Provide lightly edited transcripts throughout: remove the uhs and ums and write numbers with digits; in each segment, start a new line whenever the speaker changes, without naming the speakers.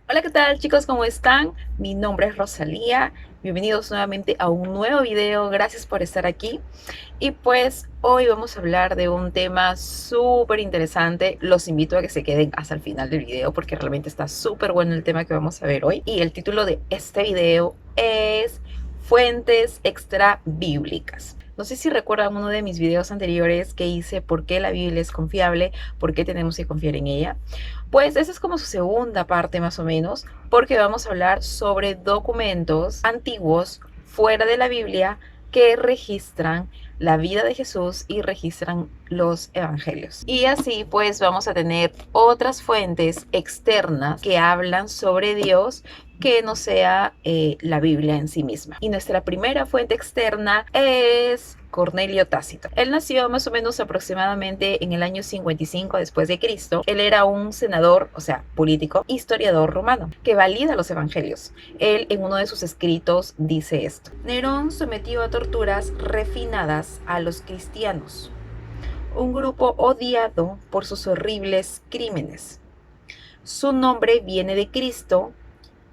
Hola, ¿qué tal chicos? ¿Cómo están? Mi nombre es Rosalía. Bienvenidos nuevamente a un nuevo video. Gracias por estar aquí. Y pues hoy vamos a hablar de un tema súper interesante. Los invito a que se queden hasta el final del video porque realmente está súper bueno el tema que vamos a ver hoy. Y el título de este video es Fuentes extra bíblicas. No sé si recuerdan uno de mis videos anteriores que hice por qué la Biblia es confiable, por qué tenemos que confiar en ella. Pues esa es como su segunda parte más o menos, porque vamos a hablar sobre documentos antiguos fuera de la Biblia que registran la vida de Jesús y registran los evangelios. Y así pues vamos a tener otras fuentes externas que hablan sobre Dios que no sea la Biblia en sí misma. Y nuestra primera fuente externa es Cornelio Tácito. Él nació más o menos aproximadamente en el año 55 después de Cristo. Él era un senador, o sea, político, historiador romano, que valida los evangelios. Él en uno de sus escritos dice esto: Nerón sometió a torturas refinadas a los cristianos, un grupo odiado por sus horribles crímenes. Su nombre viene de Cristo,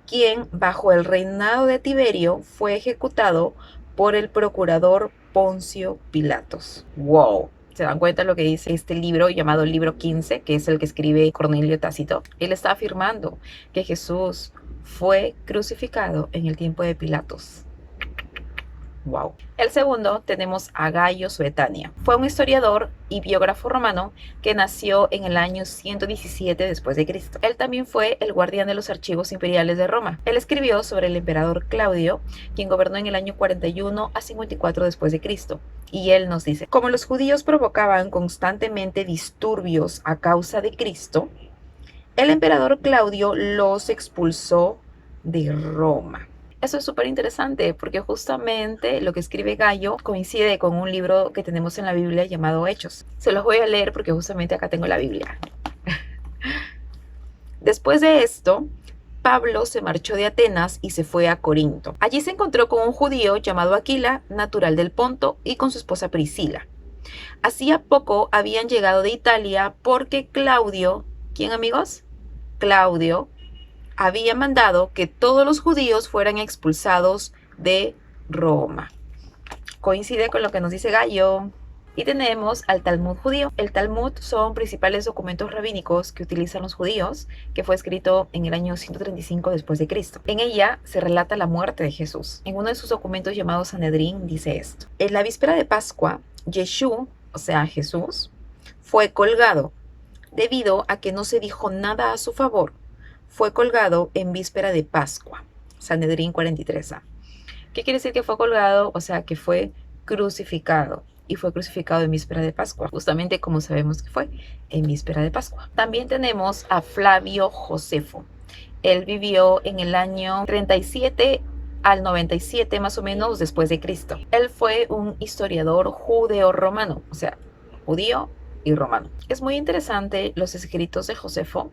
quien bajo el reinado de Tiberio fue ejecutado por el procurador Poncio Pilatos. ¡Wow! ¿Se dan cuenta lo que dice este libro llamado Libro 15, que es el que escribe Cornelio Tácito? Él está afirmando que Jesús fue crucificado en el tiempo de Pilatos. Wow. El segundo tenemos a Gayo Suetania. Fue un historiador y biógrafo romano que nació en el año 117 después de Cristo. Él también fue el guardián de los archivos imperiales de Roma. Él escribió sobre el emperador Claudio, quien gobernó en el año 41 a 54 después de Cristo. Y él nos dice: como los judíos provocaban constantemente disturbios a causa de Cristo, el emperador Claudio los expulsó de Roma. Eso es súper interesante porque justamente lo que escribe Gallo coincide con un libro que tenemos en la Biblia llamado Hechos. Se los voy a leer porque justamente acá tengo la Biblia. Después de esto, Pablo se marchó de Atenas y se fue a Corinto. Allí se encontró con un judío llamado Aquila, natural del Ponto, y con su esposa Priscila. Hacía poco habían llegado de Italia porque Claudio, ¿quién amigos? Claudio había mandado que todos los judíos fueran expulsados de Roma. Coincide con lo que nos dice Gallo. Y tenemos al Talmud judío. El Talmud son principales documentos rabínicos que utilizan los judíos, que fue escrito en el año 135 después de Cristo. En ella se relata la muerte de Jesús. En uno de sus documentos llamados Sanedrín dice esto: en la víspera de Pascua, Yeshú, o sea Jesús, fue colgado debido a que no se dijo nada a su favor. Fue colgado en víspera de Pascua. Sanedrín 43a. ¿Qué quiere decir que fue colgado? O sea, que fue crucificado. Y fue crucificado en víspera de Pascua, justamente como sabemos que fue, en víspera de Pascua. También tenemos a Flavio Josefo. Él vivió en el año 37 al 97 más o menos después de Cristo. Él fue un historiador judeo-romano, o sea, judío y romano. Es muy interesante los escritos de Josefo,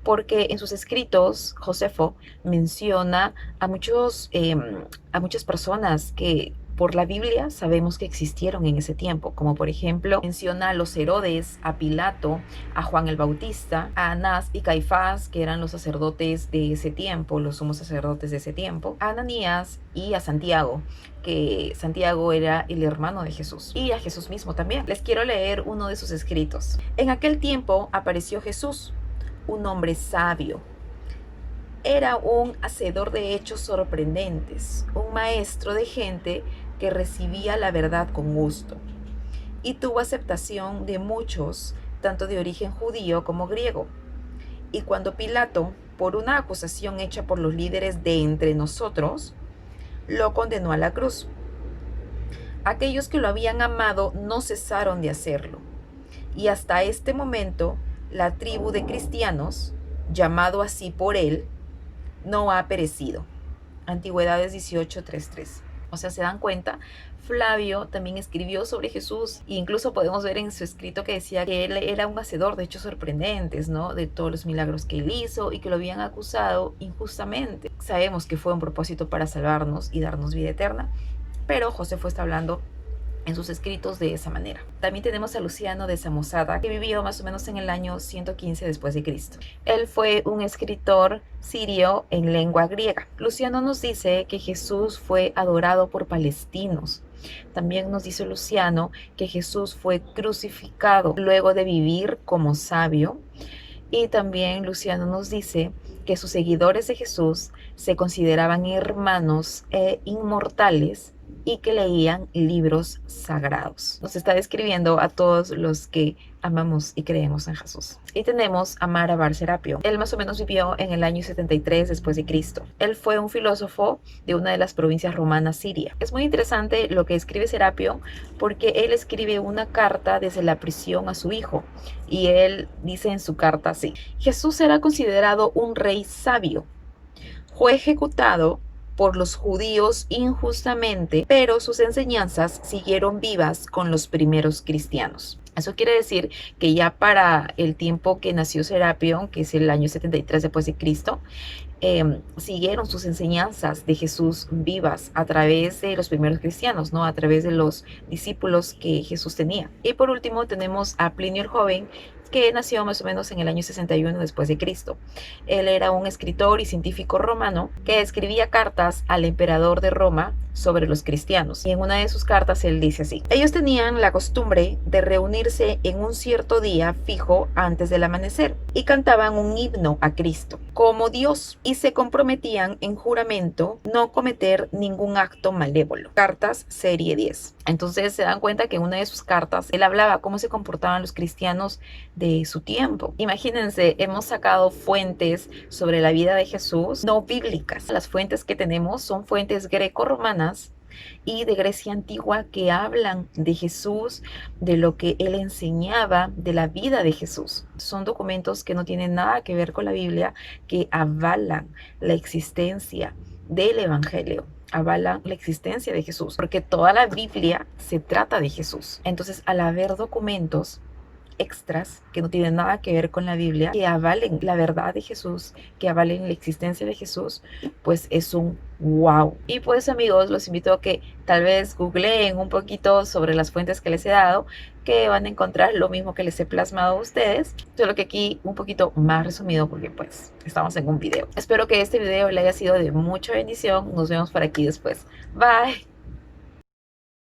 porque en sus escritos Josefo menciona a muchas personas que por la Biblia sabemos que existieron en ese tiempo, como por ejemplo menciona a los Herodes, a Pilato, a Juan el Bautista, a Anás y Caifás, que eran los sacerdotes de ese tiempo, los sumos sacerdotes de ese tiempo, a Ananías y a Santiago, que Santiago era el hermano de Jesús, y a Jesús mismo también. Les quiero leer uno de sus escritos. En aquel tiempo apareció Jesús, un hombre sabio. Era un hacedor de hechos sorprendentes, un maestro de gente que recibía la verdad con gusto, y tuvo aceptación de muchos, tanto de origen judío como griego. Y cuando Pilato, por una acusación hecha por los líderes de entre nosotros, lo condenó a la cruz, aquellos que lo habían amado no cesaron de hacerlo, y hasta este momento la tribu de cristianos, llamado así por él, no ha perecido. Antigüedades 18:33. O sea, se dan cuenta, Flavio también escribió sobre Jesús, e incluso podemos ver en su escrito que decía que él era un hacedor de hechos sorprendentes, ¿no? De todos los milagros que él hizo y que lo habían acusado injustamente. Sabemos que fue un propósito para salvarnos y darnos vida eterna, pero Josefo está hablando en sus escritos de esa manera. También tenemos a Luciano de Samosata, que vivió más o menos en el año 115 después de Cristo. Él fue un escritor sirio en lengua griega. Luciano nos dice que Jesús fue adorado por palestinos. También nos dice Luciano que Jesús fue crucificado luego de vivir como sabio. Y también Luciano nos dice que sus seguidores de Jesús se consideraban hermanos e inmortales y que leían libros sagrados. Nos está describiendo a todos los que amamos y creemos en Jesús. Y tenemos a Mara Bar Serapio. Él más o menos vivió en el año 73 después de Cristo. Él fue un filósofo de una de las provincias romanas Siria. Es muy interesante lo que escribe Serapio porque él escribe una carta desde la prisión a su hijo. Y él dice en su carta así: Jesús era considerado un rey sabio. Fue ejecutado por los judíos injustamente, pero sus enseñanzas siguieron vivas con los primeros cristianos. Eso quiere decir que ya para el tiempo que nació Serapio, que es el año 73 después de Cristo, siguieron sus enseñanzas de Jesús vivas a través de los primeros cristianos, ¿no? A través de los discípulos que Jesús tenía. Y por último tenemos a Plinio el Joven, que nació más o menos en el año 61 después de Cristo. Él era un escritor y científico romano que escribía cartas al emperador de Roma sobre los cristianos. Y en una de sus cartas él dice así: ellos tenían la costumbre de reunirse en un cierto día fijo antes del amanecer y cantaban un himno a Cristo como Dios y se comprometían en juramento no cometer ningún acto malévolo. Cartas serie 10. Entonces se dan cuenta que en una de sus cartas él hablaba cómo se comportaban los cristianos de su tiempo. Imagínense, hemos sacado fuentes sobre la vida de Jesús no bíblicas. Las fuentes que tenemos son fuentes greco-romanas y de Grecia antigua que hablan de Jesús, de lo que él enseñaba, de la vida de Jesús. Son documentos que no tienen nada que ver con la Biblia, que avalan la existencia del Evangelio, avalan la existencia de Jesús, porque toda la Biblia se trata de Jesús. Entonces, al haber documentos extras que no tienen nada que ver con la Biblia, que avalen la verdad de Jesús, que avalen la existencia de Jesús, pues es un wow. Y pues amigos, los invito a que tal vez googleen un poquito sobre las fuentes que les he dado, que van a encontrar lo mismo que les he plasmado a ustedes, solo que aquí un poquito más resumido porque pues estamos en un video. Espero que este video le haya sido de mucha bendición. Nos vemos por aquí después. Bye.